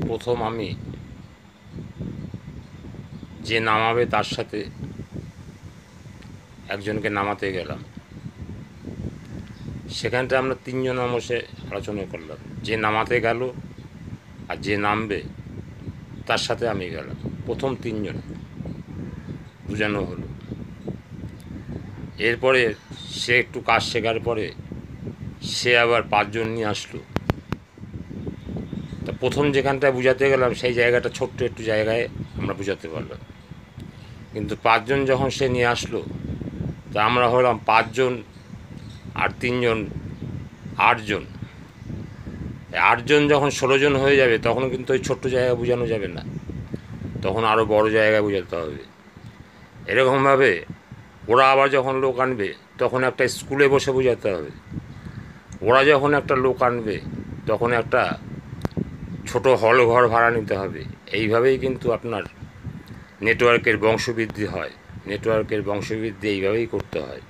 প্রথম আমি যে নামাবে তার সাথে একজনকে নামাতে গেলাম। সেখানটা আমরা তিনজন বসে আলোচনা করলাম। যে নামাতে গেল আর যে নামবে তার সাথে আমি গেলাম। প্রথম তিনজন বোঝানো হলো। এরপরে সে একটু কাজ শেখার পরে সে আবার পাঁচজন নিয়ে আসলো। তা প্রথম যেখানটায় বোঝাতে গেলাম সেই জায়গাটা ছোট্ট একটু জায়গায় আমরা বোঝাতে পারলাম। কিন্তু পাঁচজন যখন সে নিয়ে আসলো, তা আমরা হলাম পাঁচজন আর তিনজন আটজন। আটজন যখন 16 জন হয়ে যাবে তখন কিন্তু ওই ছোট্ট জায়গা বোঝানো যাবে না, তখন আরও বড় জায়গায় বোঝাতে হবে। এরকমভাবে ওরা আবার যখন লোক আনবে তখন একটা স্কুলে বসে বোঝাতে হবে। ওরা যখন একটা লোক আনবে তখন একটা ছোট হল ঘর ভাড়া নিতে হবে। এইভাবেই কিন্তু আপনার নেটওয়ার্কের বংশবৃদ্ধি হয়। নেটওয়ার্কের বংশবৃদ্ধি এইভাবেই করতে হয়।